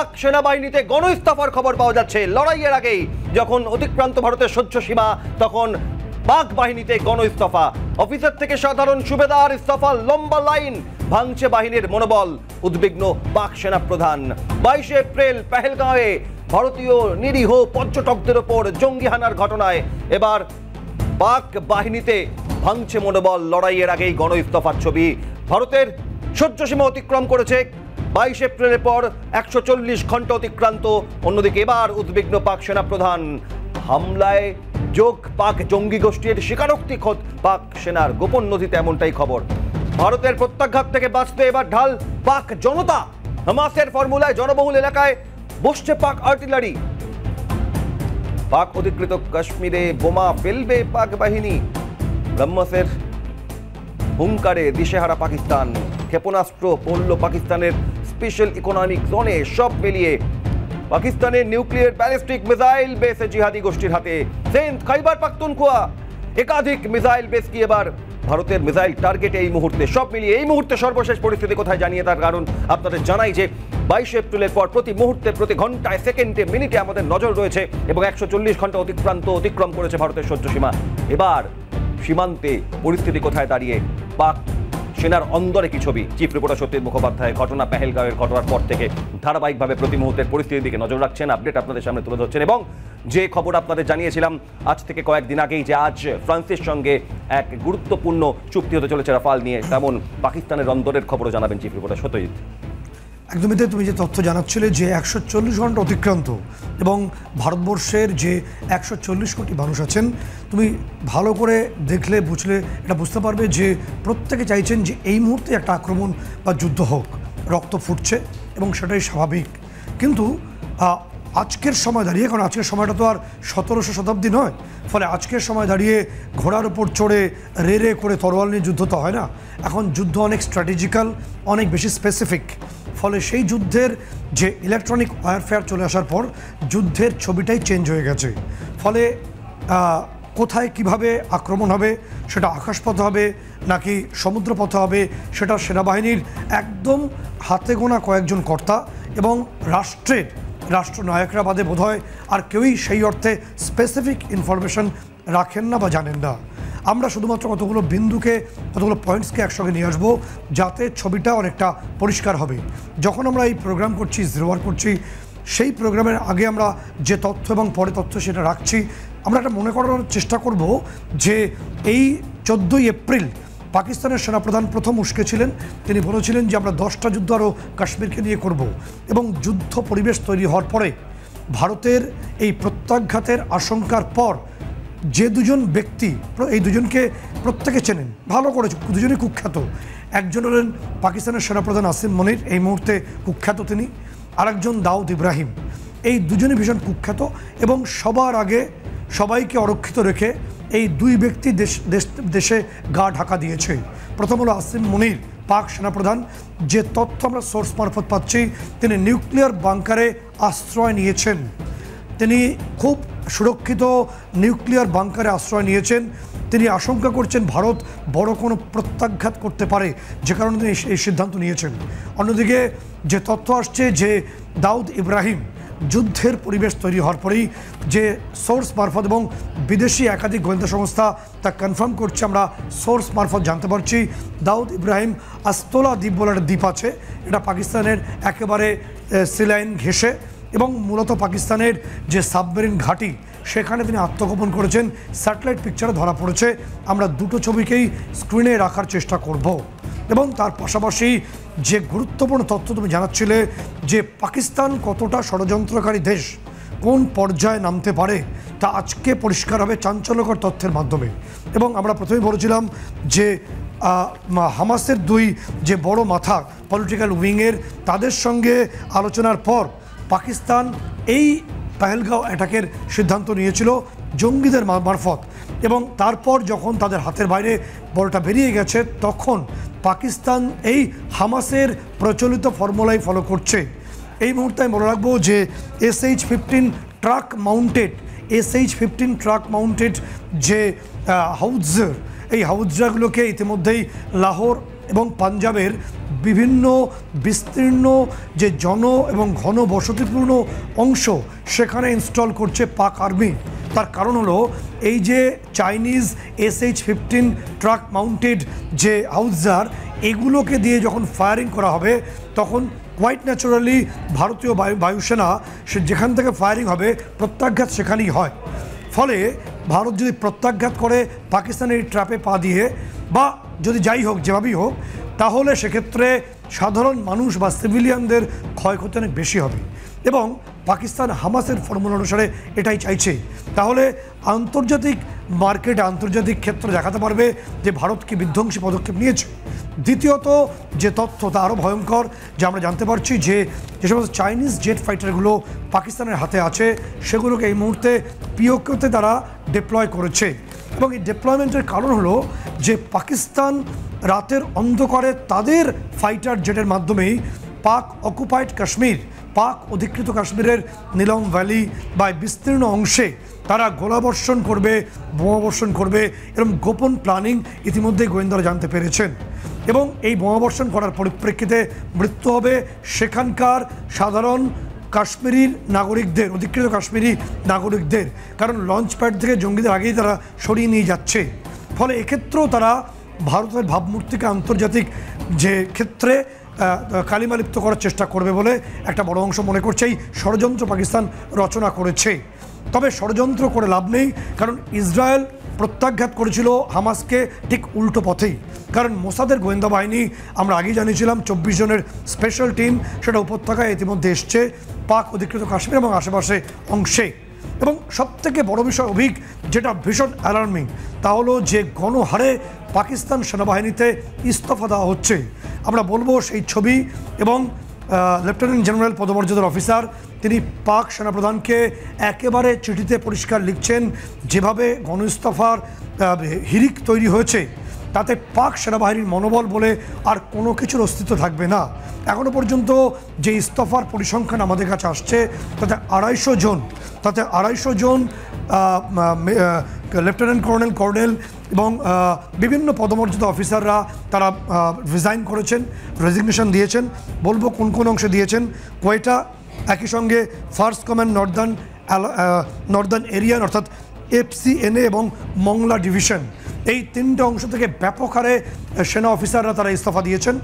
পাক সেনাবাহিনীতে গণ ইস্তফার খবর পাওয়া যাচ্ছে। লড়াইয়ের আগেই যখন অতিক্রান্ত ভারতের সহ্য সীমা, তখন পাক বাহিনীতে গণ ইস্তফা। অফিসার থেকে সাধারণ সুবেদার ইস্তফা, লম্বা লাইন, ভাঙছে বাহিনীর মনোবল, উদ্বিগ্ন পাক সেনা প্রধান। 22 এপ্রিল পেহেলগাঁওয়ে ভারতীয় নিরীহ পর্যটকদের ওপর জঙ্গি হানার ঘটনায় এবার পাক বাহিনীতে ভাঙছে মনোবল। লড়াইয়ের আগেই গণ ইস্তফার ছবি। ভারতের সহ্য সীমা অতিক্রম করেছে 22 এপ্রিলের পর 140 ঘন্টা অতিক্রান্ত। অন্যদিকে এবার উদ্বিগ্ন পাক সেনা প্রধান। হামলায় যোগ পাক জঙ্গি গোষ্ঠীর স্বীকারোক্তি খোদ পাক সেনার, গোপন নথিতে এমনটাই খবর। ভারতের প্রত্যাঘাত থেকে বাঁচতে এবার ঢাল পাক জনতা। হামাসের ফর্মুলায় জনবহুল এলাকায় বসছে পাক আর্টিলারি। পাক অধিকৃত কাশ্মীরে বোমা ফেলবে পাক বাহিনী। ব্রহ্মসের হুঙ্কারে দিশেহারা পাকিস্তান। ক্ষেপণাস্ত্র পড়ল পাকিস্তানের স্পেশাল ইকোনমিক জোনে। সব মিলিয়ে পাকিস্তানের নিউক্লিয়ার ব্যালিস্টিক মিসাইল বেস জিহাদি গোষ্ঠীর হাতে। সিন্ধ, খাইবার পাখতুনখোয়া একাধিক মিসাইল বেস কি এবার ভারতের মিসাইল টার্গেটে এই মুহূর্তে। সব মিলিয়ে এই মুহূর্তে সর্বশেষ পরিস্থিতি কোথায় জানিয়ে তার কারণ আপনাদের জানাই যে 22 এপ্রিলের পর প্রতি মুহূর্তে, প্রতি ঘন্টায়, সেকেন্ডে, মিনিটে আমাদের নজর রয়েছে এবং 140 ঘন্টা অতিক্রম করেছে ভারতের সহ্য সীমা। এবার সীমান্তে পরিস্থিতি কোথায় দাঁড়িয়ে, পাক সেনার অন্দরে কি ছবি। চিফ রিপোর্টার সত্যজিৎ মুখোপাধ্যায় ঘটনা পেহেলগাঁওয়ের ঘটনার পর থেকে ধারাবাহিকভাবে প্রতি মুহূর্তের পরিস্থিতির দিকে নজর রাখছেন, আপডেট আপনাদের সামনে তুলে ধরছেন। এবং যে খবর আপনাদের জানিয়েছিলাম আজ থেকে কয়েকদিন আগেই যে আজ ফ্রান্সের সঙ্গে এক গুরুত্বপূর্ণ চুক্তি হতে চলেছে রাফাল নিয়ে, তেমন পাকিস্তানের অন্দরের খবরও জানাবেন চিফ রিপোর্টার সত্যজিৎ। একদমই তুমি যে তথ্য জানাচ্ছিলে যে 140 ঘন্টা অতিক্রান্ত এবং ভারতবর্ষের যে 140 কোটি মানুষ আছেন, তুমি ভালো করে দেখলে বুঝলে এটা বুঝতে পারবে যে প্রত্যেকে চাইছেন যে এই মুহূর্তে একটা আক্রমণ বা যুদ্ধ হোক। রক্ত ফুটছে এবং সেটাই স্বাভাবিক। কিন্তু আজকের সময় দাঁড়িয়ে, কারণ আজকের সময়টা তো আর 1700 শতাব্দী নয়, ফলে আজকের সময় দাঁড়িয়ে ঘোড়ার উপর চড়ে রে করে তরোয়াল নিয়ে যুদ্ধ তো হয় না। এখন যুদ্ধ অনেক স্ট্র্যাটেজিক্যাল, অনেক বেশি স্পেসিফিক। ফলে সেই যুদ্ধের যে ইলেকট্রনিক ওয়ারফেয়ার চলে আসার পর যুদ্ধের ছবিটাই চেঞ্জ হয়ে গেছে। ফলে কোথায় কিভাবে আক্রমণ হবে, সেটা আকাশপথে হবে নাকি সমুদ্রপথে হবে, সেটা সেনাবাহিনীর একদম হাতে গোনা কয়েকজন কর্তা এবং রাষ্ট্রনায়করা বাদে বোধহয় আর কেউই সেই অর্থে স্পেসিফিক ইনফরমেশন রাখেন না বা জানেন না। আমরা শুধুমাত্র কতগুলো পয়েন্টসকে একসঙ্গে নিয়ে আসবো যাতে ছবিটা অনেকটা পরিষ্কার হবে। যখন আমরা এই প্রোগ্রাম করছি, জিরোয়ার করছি, সেই প্রোগ্রামের আগে আমরা যে তথ্য এবং পরে তথ্য সেটা রাখছি, আমরা একটা মনে করার চেষ্টা করব যে এই 14 এপ্রিল পাকিস্তানের সেনাপ্রধান প্রথম উস্কে ছিলেন। তিনি বলেছিলেন যে আমরা 10টা যুদ্ধ আরও কাশ্মীরকে নিয়ে করব, এবং যুদ্ধ পরিবেশ তৈরি হওয়ার পরে ভারতের এই প্রত্যাঘাতের আশঙ্কার পর যে দুজন ব্যক্তি, এই দুজনকে প্রত্যেকে চেনেন ভালো করে, দুজনই কুখ্যাত। একজন হলেন পাকিস্তানের সেনাপ্রধান আসিম মনির, এই মুহূর্তে কুখ্যাত তিনি। আরেকজন দাউদ ইব্রাহিম। এই দুজনই ভীষণ কুখ্যাত এবং সবার আগে সবাইকে অরক্ষিত রেখে এই দুই ব্যক্তি দেশে গা ঢাকা দিয়েছে। প্রথম হলো আসিম মনির, পাক সেনাপ্রধান। যে তথ্য আমরা সোর্স মারফত পাচ্ছি, তিনি নিউক্লিয়ার বাংকারে আশ্রয় নিয়েছেন। তিনি খুব সুরক্ষিত নিউক্লিয়ার বাংকারে আশ্রয় নিয়েছেন। তিনি আশঙ্কা করছেন ভারত বড় কোনো প্রত্যাঘাত করতে পারে, যে কারণে তিনি এই সিদ্ধান্ত নিয়েছেন। অন্যদিকে যে তথ্য আসছে যে দাউদ ইব্রাহিম, যুদ্ধের পরিবেশ তৈরি হওয়ার পরেই যে সোর্স মারফত এবং বিদেশি একাধিক গোয়েন্দা সংস্থা তা কনফার্ম করছে, আমরা সোর্স মারফত জানতে পারছি দাউদ ইব্রাহিম আস্তোলা দ্বীপ বলে একটা দ্বীপ আছে, এটা পাকিস্তানের একেবারে সিলাইন ঘেঁষে এবং মূলত পাকিস্তানের যে সাবমেরিন ঘাঁটি সেখানে তিনি আত্মগোপন করেছেন। স্যাটেলাইট পিকচারে ধরা পড়েছে। আমরা দুটো ছবিকেই স্ক্রিনে রাখার চেষ্টা করব এবং তার পাশাপাশি যে গুরুত্বপূর্ণ তথ্য তুমি জানাচ্ছিলে যে পাকিস্তান কতটা ষড়যন্ত্রকারী দেশ, কোন পর্যায়ে নামতে পারে, তা আজকে পরিষ্কার হবে চাঞ্চল্যকর তথ্যের মাধ্যমে। এবং আমরা প্রথমেই বলেছিলাম যে হামাসের দুই যে বড় মাথা পলিটিক্যাল উইংয়ের, তাদের সঙ্গে আলোচনার পর পাকিস্তান এই পেহেলগাঁও অ্যাটাকের সিদ্ধান্ত নিয়েছিল জঙ্গিদের মারফত, এবং তারপর যখন তাদের হাতের বাইরে বলটা বেরিয়ে গেছে তখন পাকিস্তান এই হামাসের প্রচলিত ফর্মুলাই ফলো করছে। এই মুহূর্তে আমি বলে রাখবো যে SH-15 ট্রাক মাউন্টেড যে হাউটজার, এই হাউটজারগুলোকে ইতিমধ্যেই লাহোর এবং পাঞ্জাবের বিভিন্ন বিস্তীর্ণ যে এবং ঘন বসতিপূর্ণ অংশ সেখানে ইনস্টল করছে পাক আর্মি। তার কারণ হলো এই যে চাইনিজ SH-15 ট্রাক মাউন্টেড যে হাউজার, এগুলোকে দিয়ে যখন ফায়ারিং করা হবে তখন কোয়াইট ন্যাচারালি ভারতীয় বায়ুসেনা সে যেখান থেকে ফায়ারিং হবে প্রত্যাঘাত সেখানেই হয়। ফলে ভারত যদি প্রত্যাঘাত করে পাকিস্তানের ট্র্যাপে পা দিয়ে বা যদি যাই হোক যেভাবেই হোক, তাহলে সেক্ষেত্রে সাধারণ মানুষ বা সিভিলিয়ানদের ক্ষয়ক্ষতি অনেক বেশি হবে এবং পাকিস্তান হামাসের ফর্মুলা অনুসারে এটাই চাইছে। তাহলে আন্তর্জাতিক মার্কেটে আন্তর্জাতিক ক্ষেত্রে দেখাতে পারবে যে ভারত কি বিধ্বংসী পদক্ষেপ নিয়েছে। দ্বিতীয়ত যে তথ্য তা আরও ভয়ঙ্কর, যে আমরা জানতে পারছি যে সমস্ত চাইনিজ জেট ফাইটারগুলো পাকিস্তানের হাতে আছে সেগুলোকে এই মুহূর্তে পিওকেতে তারা ডিপ্লয় করেছে এবং এই ডিপ্লয়মেন্টের কারণ হলো যে পাকিস্তান রাতের অন্ধকারে তাদের ফাইটার জেটের মাধ্যমেই পাক অকুপাইড কাশ্মীর, পাক অধিকৃত কাশ্মীরের নীলম ভ্যালি বা বিস্তীর্ণ অংশে তারা গোলাবর্ষণ করবে, বোমাবর্ষণ করবে, এরকম গোপন প্ল্যানিং ইতিমধ্যেই গোয়েন্দারা জানতে পেরেছেন এবং এই বোমাবর্ষণ করার পরিপ্রেক্ষিতে মৃত্যু হবে সেখানকার সাধারণ কাশ্মীরি নাগরিকদের, অধিকৃত কাশ্মীরি নাগরিকদের, কারণ লঞ্চ প্যাড থেকে জঙ্গিদের আগেই তারা সরিয়ে নিয়ে যাচ্ছে। ফলে এক্ষেত্রেও তারা ভারতের ভাবমূর্তিকে আন্তর্জাতিক যে ক্ষেত্রে কালিমালিপ্ত করার চেষ্টা করবে বলে একটা বড় অংশ মনে করছে। এই ষড়যন্ত্র পাকিস্তান রচনা করেছে। তবে ষড়যন্ত্র করে লাভ নেই, কারণ ইসরায়েল প্রত্যাঘাত করেছিল হামাসকে ঠিক উল্টো পথেই। কারণ মোসাদের গোয়েন্দা বাহিনী আমরা আগেই জানিয়েছিলাম 24 জনের স্পেশাল টিম সেটা উপত্যকায় ইতিমধ্যে এসছে পাক অধিকৃত কাশ্মীর এবং আশেপাশে অংশে। এবং সবথেকে বড় বিষয় অভিক, যেটা ভীষণ অ্যালার্মিং, তা হলো যে গণহারে পাকিস্তান সেনাবাহিনীতে ইস্তফা দেওয়া হচ্ছে। আমরা বলবো সেই ছবি এবং লেফটেন্যান্ট জেনারেল পদমর্যাদার অফিসার তিনি পাক সেনাপ্রধানকে একেবারে চিঠিতে পরিষ্কার লিখছেন যেভাবে গণ ইস্তফার হিড়িক তৈরি হয়েছে তাতে পাক সেনাবাহিনীর মনোবল বলে আর কোনো কিছুর অস্তিত্ব থাকবে না। এখনও পর্যন্ত যে ইস্তফার পরিসংখ্যান আমাদের কাছে আসছে তাতে 250 জন লেফটেন্যান্ট কর্নেল এবং বিভিন্ন পদমর্যাদা অফিসাররা তারা রিজাইন করেছেন, রেজিগনেশন দিয়েছেন। বলবো কোন কোন অংশে দিয়েছেন। কোয়েটা, একই সঙ্গে ফার্স্ট কমান্ড নর্দার্ন এরিয়ান অর্থাৎ FCNA এবং মংলা ডিভিশন, এই তিনটে অংশ থেকে ব্যাপক হারে সেনা অফিসাররা তারা ইস্তফা দিয়েছেন।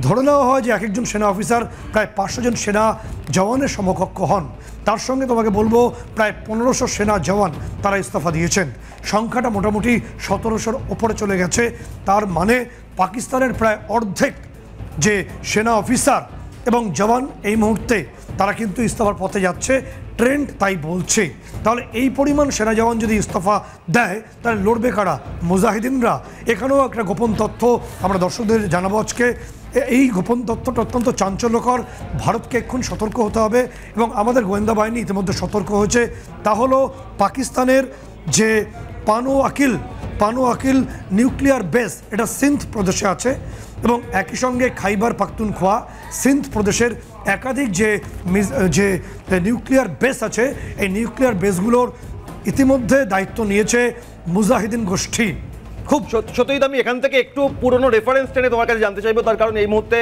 ধরে নেওয়া হয় যে এক একজন সেনা অফিসার প্রায় 500 জন সেনা জওয়ানের সমকক্ষ হন। তার সঙ্গে তোমাকে বলবো প্রায় 1500 সেনা জওয়ান তারা ইস্তফা দিয়েছেন। সংখ্যাটা মোটামুটি 1700-র ওপরে চলে গেছে। তার মানে পাকিস্তানের প্রায় অর্ধেক যে সেনা অফিসার এবং জওয়ান এই মুহূর্তে তারা কিন্তু ইস্তফার পথে যাচ্ছে, ট্রেন্ড তাই বলছে। তাহলে এই পরিমাণ সেনা জওয়ান যদি ইস্তফা দেয় তাহলে লড়বে কারা? মুজাহিদিনরা। এখানেও একটা গোপন তথ্য আমরা দর্শকদের জানাবো আজকে। এই গোপন তথ্যটা অত্যন্ত চাঞ্চল্যকর। ভারতকে এক্ষুন সতর্ক হতে হবে এবং আমাদের গোয়েন্দা বাহিনী ইতিমধ্যে সতর্ক হয়েছে। তা হলো পাকিস্তানের যে পানো আকিল নিউক্লিয়ার বেস, এটা সিন্ধ প্রদেশে আছে এবং একই সঙ্গে খাইবার পাখতুনখোয়া সিন্ধ প্রদেশের একাধিক যে নিউক্লিয়ার বেস আছে, এই নিউক্লিয়ার বেসগুলোর ইতিমধ্যে দায়িত্ব নিয়েছে মুজাহিদিন গোষ্ঠী। খুব সত্যই আমি এখান থেকে একটু পুরনো রেফারেন্স টেনে তোমার কাছে জানতে চাইবো, তার কারণ এই মুহূর্তে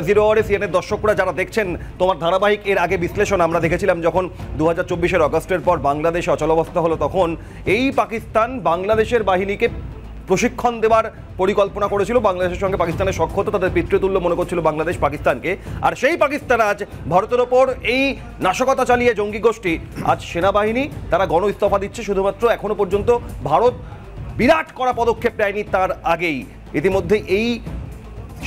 জিরো আওয়ারে সিএনএর দর্শকরা যারা দেখছেন তোমার ধারাবাহিক এর আগে বিশ্লেষণ আমরা দেখেছিলাম যখন 2024-এর অগস্টের পর বাংলাদেশে অচলাবস্থা হলো, তখন এই পাকিস্তান বাংলাদেশের বাহিনীকে প্রশিক্ষণ দেওয়ার পরিকল্পনা করেছিল। বাংলাদেশের সঙ্গে পাকিস্তানের সখ্যতা তাদের পিতৃতুল্য মনে করছিল বাংলাদেশ পাকিস্তানকে। আর সেই পাকিস্তান আজ ভারতের ওপর এই নাশকতা চালিয়ে জঙ্গি গোষ্ঠী আজ সেনাবাহিনী তারা গণ ইস্তফা দিচ্ছে। শুধুমাত্র এখনো পর্যন্ত ভারত বিরাট করা পদক্ষেপ নেয়নি তার আগেই। ইতিমধ্যে এই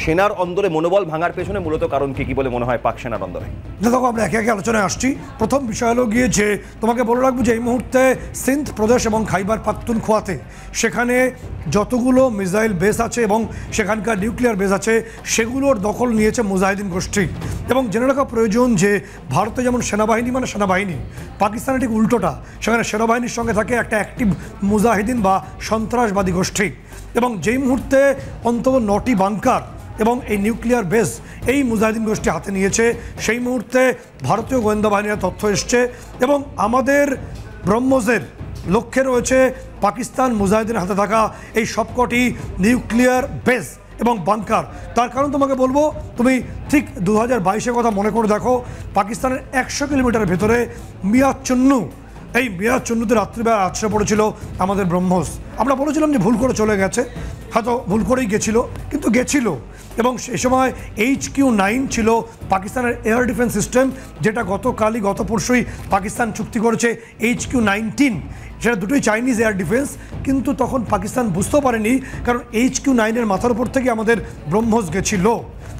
সেনার অন্দরে মনোবল ভাঙার পেছনে মূলত কারণ কি বলে মনে হয় পাক সেনার অন্দরে? দেখো আমরা একে একে আলোচনায় আসছি। প্রথম বিষয় হলো গিয়ে যে তোমাকে বলে রাখবো যে এই মুহূর্তে সিন্ধ প্রদেশ এবং খাইবার পাখতুনখোয়াতে সেখানে যতগুলো মিসাইল বেস আছে এবং সেখানকার নিউক্লিয়ার বেস আছে সেগুলোর দখল নিয়েছে মুজাহিদিন গোষ্ঠী। এবং জেনে রাখা প্রয়োজন যে ভারতে যেমন সেনাবাহিনী মানে সেনাবাহিনী, পাকিস্তানে ঠিক উল্টোটা, সেখানে সেনাবাহিনীর সঙ্গে থাকে একটা অ্যাক্টিভ মুজাহিদিন বা সন্ত্রাসবাদী গোষ্ঠী। এবং যেই মুহূর্তে অন্তত 9টি বাংকার এবং এই নিউক্লিয়ার বেস এই মুজাহিদিন গোষ্ঠী হাতে নিয়েছে, সেই মুহূর্তে ভারতীয় গোয়েন্দা বাহিনীর তথ্য এসছে এবং আমাদের ব্রহ্মসের লক্ষ্যে রয়েছে পাকিস্তান মুজাহিদিনের হাতে থাকা এই সবকটি নিউক্লিয়ার বেস এবং বাংকার। তার কারণ তোমাকে বলবো, তুমি ঠিক 2022-এর কথা মনে করে দেখো, পাকিস্তানের 100 কিলোমিটার ভেতরে মিয়াচন্নু, এই মিয়াচন্নুতে রাত্রিবেলা আছড়ে পড়েছিল আমাদের ব্রহ্মোস। আমরা বলেছিলাম যে ভুল করে চলে গেছে, হয়তো ভুল করেই গেছিল, কিন্তু গেছিল। এবং সে সময় HQ-9 ছিল পাকিস্তানের এয়ার ডিফেন্স সিস্টেম, যেটা গত পরশুই পাকিস্তান চুক্তি করেছে HQ-19, সেটা দুটোই চাইনিজ এয়ার ডিফেন্স। কিন্তু তখন পাকিস্তান বুঝতেও পারেনি, কারণ HQ-9-এর মাথার উপর থেকে আমাদের ব্রহ্মোস গেছিল।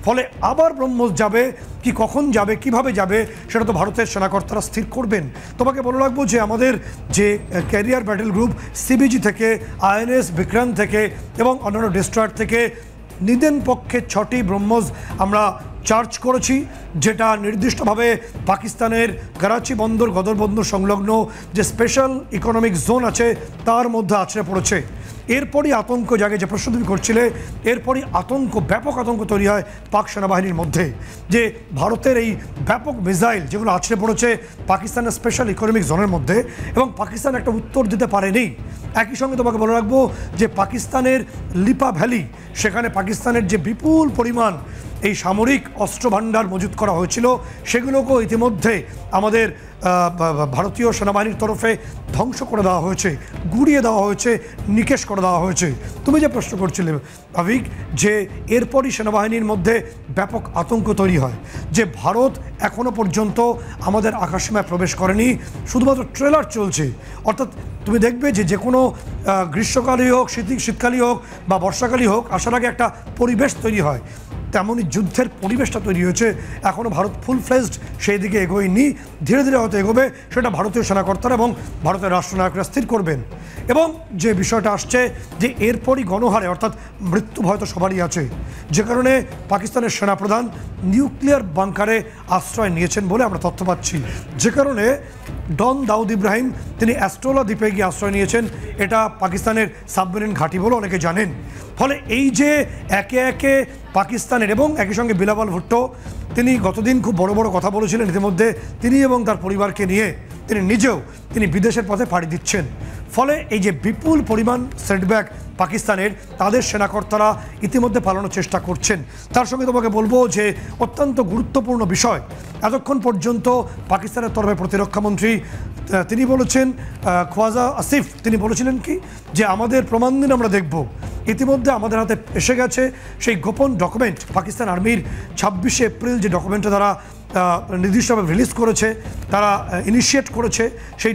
ফলে আবার ব্রহ্মোস যাবে কি, কখন যাবে, কিভাবে যাবে, সেটা তো ভারতের সেনাকর্তারা স্থির করবেন। তোমাকে বলে রাখবো যে আমাদের যে ক্যারিয়ার ব্যাটেল গ্রুপ CBG থেকে, INS বিক্রান্ত থেকে এবং অন্যান্য ডেস্ট্রয়ার থেকে নিদেন পক্ষে 6টি ব্রহ্মোস আমরা চার্জ করেছি, যেটা নির্দিষ্টভাবে পাকিস্তানের করাচি বন্দর, গদর বন্দর সংলগ্ন যে স্পেশাল ইকোনমিক জোন আছে তার মধ্যে আছড়ে পড়েছে। এরপরই আতঙ্ক জাগে, যে প্রশ্ন তুমি করছিলে, এরপরই ব্যাপক আতঙ্ক তৈরি হয় পাক সেনাবাহিনীর মধ্যে, যে ভারতের এই ব্যাপক মিসাইল যেগুলো আছড়ে পড়েছে পাকিস্তানের স্পেশাল ইকোনমিক জোনের মধ্যে, এবং পাকিস্তান একটা উত্তর দিতে পারেনি। একই সঙ্গে তোমাকে বলে রাখবো যে পাকিস্তানের লিপা ভ্যালি, সেখানে পাকিস্তানের যে বিপুল পরিমাণ এই সামরিক অস্ত্র ভাণ্ডার মজুত করা হয়েছিল, সেগুলোকেও ইতিমধ্যে আমাদের ভারতীয় সেনাবাহিনীর তরফে ধ্বংস করে দেওয়া হয়েছে, গুড়িয়ে দেওয়া হয়েছে, নিকেশ করে দেওয়া হয়েছে। তুমি যে প্রশ্ন করছিলে আবিক, যে এরপরই সেনাবাহিনীর মধ্যে ব্যাপক আতঙ্ক তৈরি হয়, যে ভারত এখনও পর্যন্ত আমাদের আকাশসীমায় প্রবেশ করেনি, শুধুমাত্র ট্রেলার চলছে। অর্থাৎ তুমি দেখবে যে কোনো গ্রীষ্মকালই হোক, শীতকালই হোক বা বর্ষাকালই হোক, আসার আগে একটা পরিবেশ তৈরি হয়, তেমনই যুদ্ধের পরিবেশটা তৈরি হয়েছে। এখনও ভারত ফুল ফ্লেজড সেই দিকে এগোয়নি, ধীরে ধীরে হয়তো এগোবে, সেটা ভারতীয় সেনাকর্তারা এবং ভারতের রাষ্ট্রনায়করা স্থির করবেন। এবং যে বিষয়টা আসছে যে এরপরই গণহারে, অর্থাৎ মৃত্যু ভয় তো সবারই আছে, যে কারণে পাকিস্তানের সেনাপ্রধান নিউক্লিয়ার বাংকারে আশ্রয় নিয়েছেন বলে আমরা তথ্য পাচ্ছি, যে কারণে ডন দাউদ ইব্রাহিম তিনি অ্যাস্ট্রোলা দ্বীপে গিয়ে আশ্রয় নিয়েছেন। এটা পাকিস্তানের সাবমেরিন ঘাঁটি বলে অনেকে জানেন। ফলে এই যে একে একে পাকিস্তানের, এবং একই সঙ্গে বিলাওয়াল ভুট্টো, তিনি গতদিন খুব বড় বড় কথা বলেছিলেন, ইতিমধ্যে তিনি এবং তার পরিবারকে নিয়ে তিনি বিদেশের পথে পাড়ি দিচ্ছেন। ফলে এই যে বিপুল পরিমাণ সেটব্যাক পাকিস্তানের, তাদের সেনাকর্তারা ইতিমধ্যে পালানোর চেষ্টা করছেন। তার সঙ্গে তোমাকে বলবো যে অত্যন্ত গুরুত্বপূর্ণ বিষয়, এতক্ষণ পর্যন্ত পাকিস্তানের তরফে প্রতিরক্ষামন্ত্রী তিনি বলেছেন, খোয়াজা আসিফ, তিনি বলেছিলেন কি, যে আমাদের প্রমাণ দিন আমরা দেখব। ইতিমধ্যে আমাদের হাতে এসে গেছে সেই গোপন ডকুমেন্ট, পাকিস্তান আর্মির 26শে এপ্রিল যে ডকুমেন্টটা তারা নির্দিষ্টভাবে রিলিজ করেছে, তারা ইনিশিয়েট করেছে সেই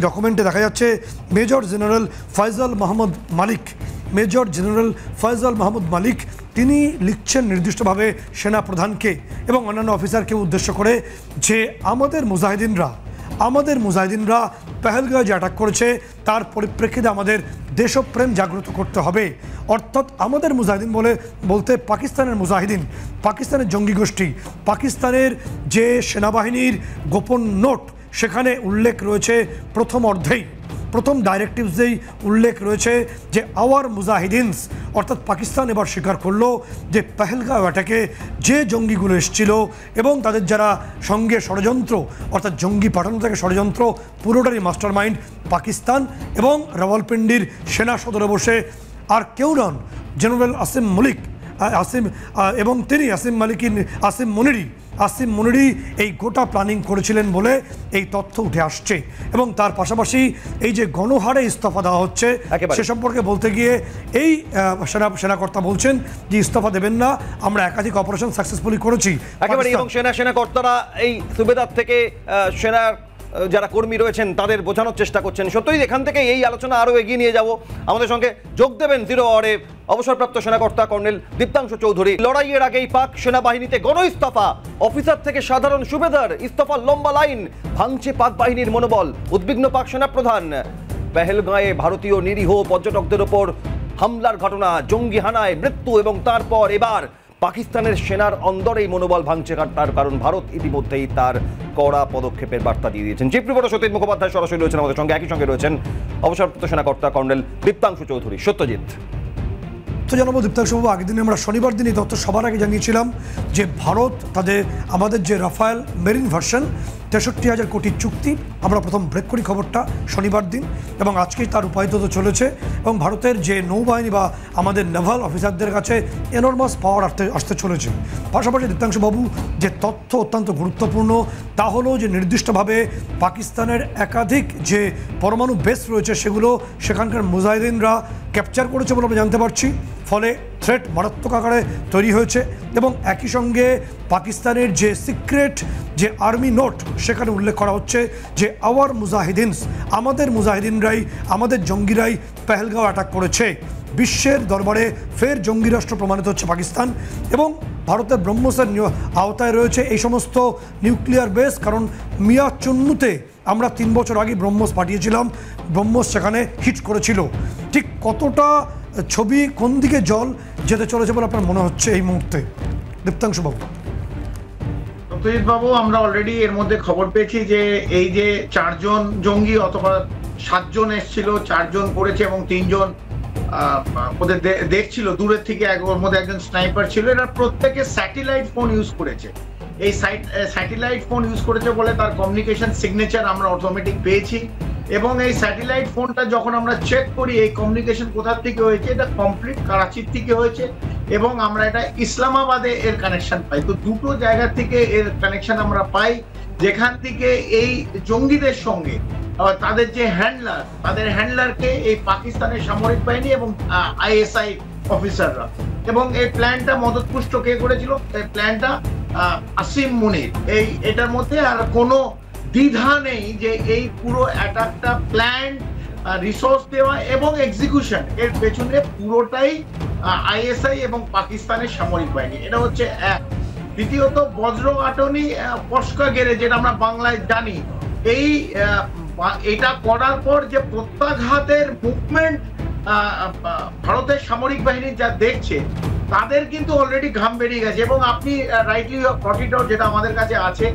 ডকুমেন্টে দেখা যাচ্ছে মেজর জেনারেল ফয়জল মাহমুদ মালিক তিনি লিখছেন নির্দিষ্টভাবে সেনাপ্রধানকে এবং অন্যান্য অফিসারকে উদ্দেশ্য করে, যে আমাদের মুজাহিদিনরা পেহেলগাঁওয়ে যে অ্যাটাক করেছে তার পরিপ্রেক্ষিতে আমাদের দেশপ্রেম জাগ্রত করতে হবে। অর্থাৎ আমাদের মুজাহিদিন বলতে পাকিস্তানের মুজাহিদিন, পাকিস্তানের জঙ্গি গোষ্ঠী, পাকিস্তানের যে সেনাবাহিনীর গোপন নোট, সেখানে উল্লেখ রয়েছে প্রথম ডাইরেক্টিভসেই উল্লেখ রয়েছে যে আওয়ার মুজাহিদিনস, অর্থাৎ পাকিস্তান এবার স্বীকার করলো যে পেহেলগাঁও অ্যাটাকে যে জঙ্গিগুলো এসেছিল এবং তাদের যারা সঙ্গে ষড়যন্ত্র, অর্থাৎ জঙ্গি পাঠানো থেকে ষড়যন্ত্র, পুরোটারই মাস্টারমাইন্ড পাকিস্তান, এবং রাওয়ালপিন্ডির সেনা সদরে বসে আর কেউ নন, জেনারেল এবং তিনি আসিম মুনিরি এই গোটা প্ল্যানিং করেছিলেন বলে এই তথ্য উঠে আসছে। এবং তার পাশাপাশি এই যে গণহারে ইস্তফা দেওয়া হচ্ছে সে সম্পর্কে বলতে গিয়ে এই সেনাকর্তা বলছেন যে ইস্তফা দেবেন না, আমরা একাধিক অপারেশন সাকসেসফুলি করেছি একেবারে। এবং সেনাকর্তারা এই সুবেদার থেকে সেনার যারা কর্মী রয়েছেন তাদের বোঝানোর চেষ্টা করছেন। সত্যই এখান থেকে এই আলোচনা আরও এগিয়ে নিয়ে যাব। আমাদের সঙ্গে যোগ দেবেন জিরো আওয়ারে অবসরপ্রাপ্ত সেনাকর্তা কর্নেল দীপ্তাংশু চৌধুরী। লড়াইয়ের আগেই পাক সেনাবাহিনীতে গণ ইস্তফা, অফিসার থেকে সাধারণ সুবেদার, ইস্তফার লম্বা লাইন, ভাঙছে পাক বাহিনীর মনোবল, উদ্বিগ্ন পাক সেনাপ্রধান। পেহেলগাঁয়ে ভারতীয় নিরীহ পর্যটকদের ওপর হামলার ঘটনা, জঙ্গি হানায় মৃত্যু, এবং তারপর এবার পাকিস্তানের সেনার অন্দরেই মনোবল ভাঙছে, তার কারণ ভারত ইতিমধ্যেই তার কড়া পদক্ষেপের বার্তা দিয়ে দিয়েছেন। চিফ রিপোর্টার সত্যজিৎ মুখোপাধ্যায় সরাসরি রয়েছেন আমাদের সঙ্গে, একই সঙ্গে রয়েছেন অবসরপ্রাপ্ত সেনাকর্তা কর্নেল দীপ্তাংশু চৌধুরী। সত্যজিৎ, জানাবো দীপ্তাংশুবাবু। আগের দিনে আমরা শনিবার দিন এই তথ্য সবার আগে জানিয়েছিলাম যে ভারত আমাদের যে রাফায়েল মেরিন ভার্সন 63,000 কোটির চুক্তি, আমরা প্রথম ব্রেক করি খবরটা শনিবার দিন, এবং আজকেই তার রূপায়িত হতে চলেছে। এবং ভারতের যে নৌবাহিনী বা আমাদের নেভাল অফিসারদের কাছে এনরমাস পাওয়ার আসতে চলেছে। পাশাপাশি দীপ্তাংশুবাবু যে তথ্য অত্যন্ত গুরুত্বপূর্ণ, তা হলো যে নির্দিষ্টভাবে পাকিস্তানের একাধিক যে পরমাণু বেস রয়েছে সেগুলো সেখানকার মুজাহিদিনরা ক্যাপচার করেছে বলে আমরা জানতে পারছি। ফলে থ্রেট মারাত্মক আকারে তৈরি হয়েছে, এবং একই সঙ্গে পাকিস্তানের যে সিক্রেট যে আর্মি নোট সেখানে উল্লেখ করা হচ্ছে যে আওয়ার মুজাহিদিনস, আমাদের মুজাহিদিনরাই, আমাদের জঙ্গিরাই পেহেলগাঁও অ্যাটাক করেছে। বিশ্বের দরবারে ফের জঙ্গি রাষ্ট্র প্রমাণিত হচ্ছে পাকিস্তান, এবং ভারতের ব্রহ্মসের আওতায় রয়েছে এই সমস্ত নিউক্লিয়ার বেস। কারণ মিয়া চুন্নুতে আমরা 3 বছর আগে ব্রহ্মস পাঠিয়েছিলাম, ব্রহ্মস সেখানে হিট করেছিল। ঠিক কতটা ছবি কোন দিকে জল যেতে চলেছে বলে আপনার মনে হচ্ছে এই মুহূর্তে, দীপ্তাংশুবাবু? সত্যজিৎ বাবু, আমরা অলরেডি এর মধ্যে খবর পেয়েছি যে এই যে 4 জন জঙ্গি অথবা 7 জন এসেছিল, 4 জন করেছে এবং 3 জন ওদের দেখছিল দূরের থেকে, ওর মধ্যে একজন স্নাইপার ছিল। এরা প্রত্যেকে স্যাটেলাইট ফোন ইউজ করেছে। এই স্যাটেলাইট ফোন ইউজ করেছে বলে তার কমিউনিকেশন সিগনেচার আমরা অটোমেটিক পেয়েছি, এবং এই স্যাটেলাইট ফোনটা যখন আমরা চেক করি এই কমিউনিকেশন কোথা থেকে হয়েছে, এটা কমপ্লিট করাচির থেকে হয়েছে, এবং আমরা এটা ইসলামাবাদে এর কানেকশন পাই। তো দুটো জায়গা থেকে এর কানেকশন আমরা পাই, যেখান থেকে এই জঙ্গিদের সঙ্গে তাদের যে হ্যান্ডলার, তাদের হ্যান্ডলারকে এই পাকিস্তানের সামরিক বাহিনী এবং ISI অফিসাররা, এবং এই প্ল্যানটা মদতপুষ্ট কে করেছিল? এই প্ল্যানটা আসিম মুনির। এটার মধ্যে আর কোনো দ্বিধা নেই যে এই পুরো অ্যাটাকটা প্ল্যান, রিসোর্স দেওয়া এবং এক্সিকিউশন, এর পেছনে পুরোটাই ISI এবং পাকিস্তানের সামরিক বাহিনী। এটা হচ্ছে এক। দ্বিতীয়ত বজ্র আটনি পস্কা গেড়ে, যেটা আমরা বাংলায় জানি, এটা করার পর যে প্রত্যাঘাতের মুভমেন্ট ভারতের সামরিক বাহিনী যা দেখছে, তাদের কিন্তু অলরেডি ঘাম বেরিয়ে গেছে। এবং আপনি রাইটলি প্রটিটর যেটা আমাদের কাছে আছে,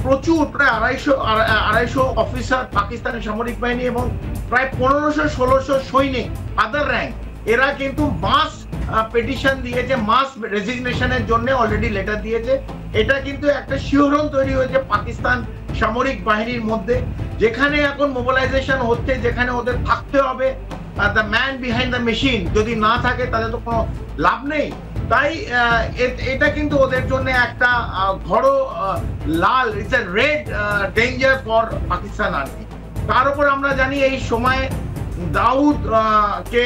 প্রচুর প্রায় 250 অফিসার পাকিস্তানের সামরিক বাহিনী এবং প্রায় 1500-1600 সৈনিক আদার র্যাঙ্ক, এরা কিন্তু মাস পেটিশন দিয়েছে, মাস রেজিগনেশনের জন্য অলরেডি লেটার দিয়েছে। এটা কিন্তু একটা শিহরণ তৈরি হয়েছে পাকিস্তান সামরিক বাহিনীর মধ্যে, যেখানে এখন মোবিলাইজেশন হচ্ছে, যেখানে ওদের থাকতে হবে the man behind the machine. যদি না থাকে তাহলে তো কোনো লাভ নেই। তাই এটা কিন্তু ওদের জন্য একটা ঘড় লাল, it's a red danger for Pakistan army. তার উপর আমরা জানি এই সময় দাউদ কে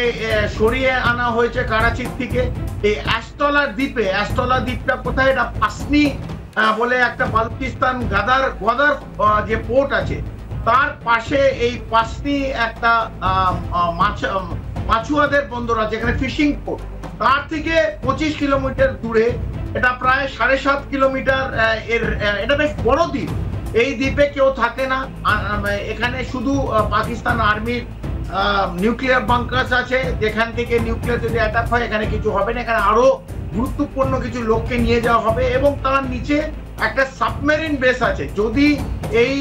সরিয়ে আনা হয়েছে করাচির থেকে এই অ্যাস্তলা দ্বীপটা কোথায়? এটা পাসনি বলে একটা বালুচিস্তান গদার যে পোর্ট আছে, তার পাশে এই পাসনি একটা মাছুয়াদের বন্দর আছে, এখানে ফিশিং পোর্ট। তার থেকে 25 কিলোমিটার দূরে, এটা প্রায় 7.5 কিলোমিটার, এটা বেশ বড় দ্বীপ। এই দ্বীপে কেউ থাকে না, এখানে শুধু পাকিস্তান আর্মির নিউক্লিয়ার বাংকার্স আছে, যেখান থেকে নিউক্লিয়ার যদি অ্যাটাক হয় এখানে কিছু হবে না। এখানে আরো গুরুত্বপূর্ণ কিছু লোককে নিয়ে যাওয়া হবে, এবং তার নিচে একটা সাবমেরিন বেস আছে। যদি এই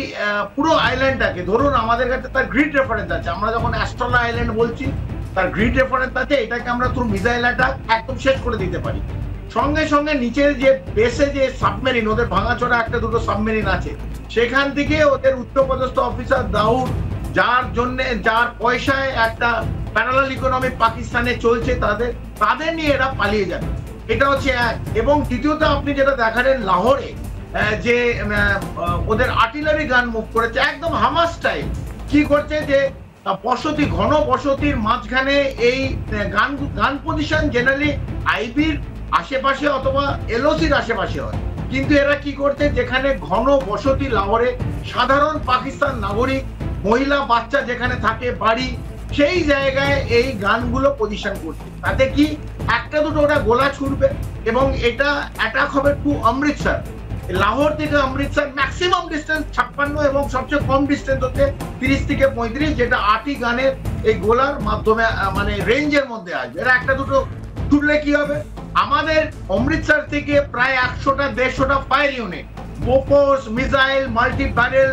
পুরো আইল্যান্ডটাকে, ধরুন আমাদের কাছে তার গ্রিড রেফারেন্স আছে, আমরা যখন অ্যাস্ট্রোলা আইল্যান্ড বলছি তার গ্রিড রেফারেন্স আছে, এটাকে আমরা থ্রু মিসাইল অ্যাটাক একদম শেষ করে দিতে পারি। সঙ্গে সঙ্গে নিচের যে বেসে যে সাবমেরিন, ওদের ভাঙাচোরা একটা দুটো সাবমেরিন আছে, সেখান থেকে ওদের উচ্চপদস্থ অফিসার দাউদ, যার পয়সায় একটা প্যারালাল ইকোনমি পাকিস্তানে চলছে, তাদের নিয়ে এরা পালিয়ে যাবে। এটা হচ্ছে এক। এবং দ্বিতীয়ত আপনি যেটা দেখালেন লাহোরে যে ওদের আর্টিলারি গান মুভ করেছে একদম হামাস স্টাইল। কি করছে যে ঘন বসতির মাঝখানে এই গান পজিশন জেনারেলি আইবির আশেপাশে অথবা LOCর আশেপাশে হয়, কিন্তু এরা কি করছে, যেখানে ঘন বসতি লাহোরে সাধারণ পাকিস্তান নাগরিক, মহিলা, বাচ্চা যেখানে থাকে বাড়ি, সেই জায়গায় এই গানগুলো পজিশন করছে। তাতে কি একটা দুটো ওরা গোলা ছুড়বে, এবং এটা অ্যাটাক হবে টু অমৃতসর। লাহোর থেকে অমৃতসর ম্যাক্সিমাম ডিস্টেন্স 56 এবং সবচেয়ে কম ডিস্টেন্স হচ্ছে 30 থেকে 35, যেটা 8ই গানের এই গোলার মাধ্যমে মানে রেঞ্জের মধ্যে আসবে। এরা একটা দুটো ছুড়লে কি হবে? আমাদের অমৃতসর থেকে প্রায় 100-150টা fire unit, Bofors, missile, multi barrel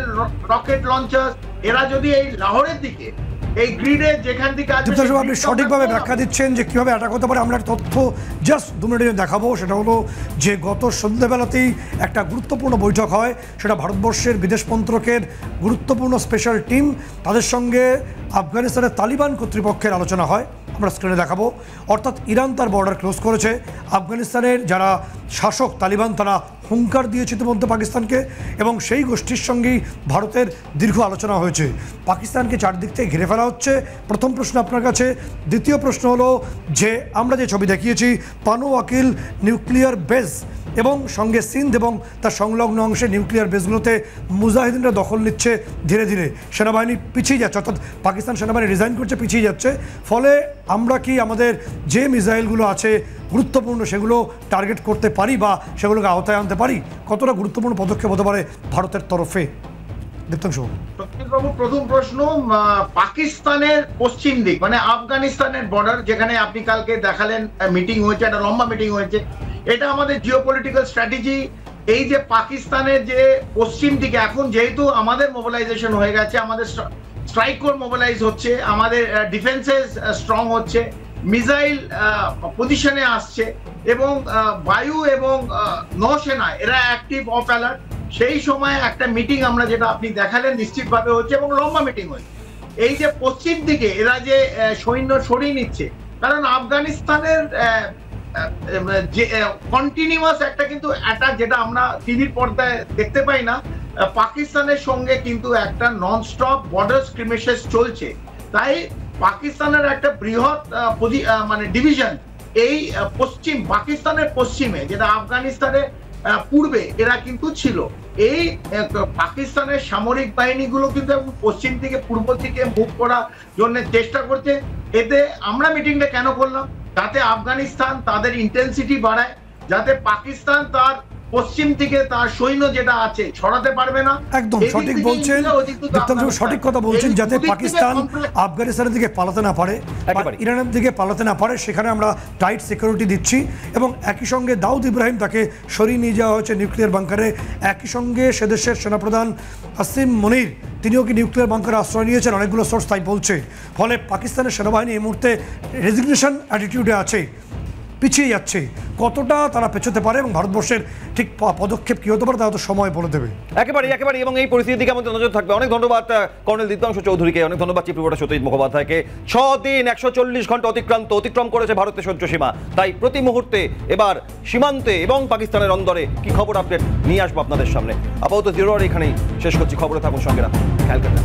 rocket launcher, এরা যদি এই লাহোরের দিকে এই গ্রিডে যেখান থেকে আসবে দীপ্তাংশু, আপনি সঠিকভাবে ব্যাখ্যা দিচ্ছেন যে কিভাবে অ্যাটাক হতে পারে। আমরা একটা তথ্য জাস্ট 2 মিনিটে দেখাবো, সেটা হলো যে গত সন্ধ্যেবেলাতেই একটা গুরুত্বপূর্ণ বৈঠক হয়, সেটা ভারতবর্ষের বিদেশ মন্ত্রকের গুরুত্বপূর্ণ স্পেশাল টিম, তাদের সঙ্গে আফগানিস্তানের তালিবান কর্তৃপক্ষের আলোচনা হয়। আমরা স্ক্রিনে দেখাবো। অর্থাৎ ইরান তার বর্ডার ক্লোজ করেছে, আফগানিস্তানের যারা শাসক তালিবান তারা হুঙ্কার দিয়েছে ইতিমধ্যে পাকিস্তানকে, এবং সেই গোষ্ঠীর সঙ্গেই ভারতের দীর্ঘ আলোচনা হয়েছে। পাকিস্তানকে চারদিক থেকে ঘিরে ফেলা হচ্ছে, প্রথম প্রশ্ন আপনার কাছে। দ্বিতীয় প্রশ্ন হলো যে আমরা যে ছবি দেখিয়েছি পানুয়াকিল নিউক্লিয়ার বেস এবং সঙ্গে সিন্ধ এবং তার সংলগ্ন অংশে নিউক্লিয়ার বেসগুলোতে মুজাহিদিনরা দখল নিচ্ছে ধীরে ধীরে, সেনাবাহিনী পিছিয়ে যাচ্ছে, অর্থাৎ পাকিস্তান সেনাবাহিনী রিজাইন করছে, পিছিয়ে যাচ্ছে। ফলে আমরা কি আমাদের যে মিসাইলগুলো আছে গুরুত্বপূর্ণ সেগুলো টার্গেট করতে পারি বা সেগুলোকে আওতায় আনতে পারি? কতটা গুরুত্বপূর্ণ পদক্ষেপ হতে পারে ভারতের তরফে? দীপ্তাংশু বাবু, প্রথম প্রশ্ন, পাকিস্তানের পশ্চিম দিক মানে আফগানিস্তানের বর্ডার, যেখানে আপনি কালকে দেখালেন মিটিং হয়েছে, একটা লম্বা মিটিং হয়েছে, এটা আমাদের জিওপলিটিক্যাল স্ট্র্যাটেজি। এই যে পাকিস্তানের যে পশ্চিম দিকে এখন যেহেতু আমাদের মোবিলাইজেশন হয়ে গেছে, আমাদের স্ট্রাইক কোর মোবিলাইজ হচ্ছে, আমাদের ডিফেন্সেস স্ট্রং হচ্ছে, মিসাইল পজিশনে আসছে, এবং বায়ু এবং নৌসেনা এরা অ্যাক্টিভ অফ অ্যালার্ট। সেই সময় একটা মিটিং আমরা যেটা আপনি দেখালেন নিশ্চিতভাবে হচ্ছে এবং লম্বা মিটিং হচ্ছে। এই যে পশ্চিম দিকে এরা যে সৈন্য সরিয়ে নিচ্ছে, কারণ আফগানিস্তানের যে কন্টিনিউয়াস একটা কিন্তু অ্যাটাক, যেটা আমরা টিভির পর্দায় দেখতে পাই না, পাকিস্তানের সঙ্গে কিন্তু একটা নন স্টপ বর্ডার স্ক্রিমেশেস চলছে। তাই পাকিস্তানের একটা বৃহৎ মানে ডিভিশন এই পশ্চিম পাকিস্তানের পশ্চিমে, যেটা আফগানিস্তানের পূর্বে এরা কিন্তু ছিল। এই পাকিস্তানের সামরিক বাহিনীগুলো কিন্তু পশ্চিম থেকে পূর্ব দিকে মুভ করার জন্য চেষ্টা করছে। এতে আমরা মিটিংটা কেন করলাম? যাতে আফগানিস্তান তাদের ইন্টেন্সিটি বাড়ায়, যাতে পাকিস্তান তার পশ্চিম থেকে তার সৈন্য যেটা আছে ছড়াতে পারবে না। একদম সঠিক বলছেন দীপ্তাংশু, সঠিক কথা বলছেন, যাতে পাকিস্তান আফগানিস্তানের দিকে পালাতে না পারে, ইরানের দিকে পালাতে না পারে, সেখানে আমরা টাইট সিকিউরিটি দিচ্ছি। এবং একই সঙ্গে দাউদ ইব্রাহিম তাকে সরিয়ে নিয়ে যাওয়া হয়েছে নিউক্লিয়ার বাংকারে। একই সঙ্গে সে দেশের সেনাপ্রধান আসিম মনির তিনিও কি নিউক্লিয়ার বাংকারে আশ্রয় নিয়েছেন, অনেকগুলো সোর্স তাই বলছে। ফলে পাকিস্তানের সেনাবাহিনী এই মুহূর্তে রেজিগনেশন অ্যাটিটিউডে আছে, পিছিয়ে যাচ্ছে। কতটা তারা পেছোতে পারে এবং ভারতবর্ষের ঠিক পদক্ষেপ কী হতে পারে তা হয়তো সময় বলে দেবে। একেবারে এবং এই পরিস্থিতির দিকে আমাদের নজর থাকবে। অনেক ধন্যবাদ কর্নেল দীপ্তাংশু চৌধুরীকে, অনেক ধন্যবাদ চিফ রিপোর্টার সত্যজিৎ মুখোপাধ্যায়কে। 6 দিন 140 ঘন্টা অতিক্রম করেছে ভারতের সহ্য সীমা। তাই প্রতি মুহূর্তে এবার সীমান্তে এবং পাকিস্তানের অন্দরে কি খবর আপডেট নিয়ে আসবো আপনাদের সামনে। আপাতত 0 এখানেই শেষ করছি। খবরে থাকুন, সঙ্গে রাখুন, খেয়াল করবেন।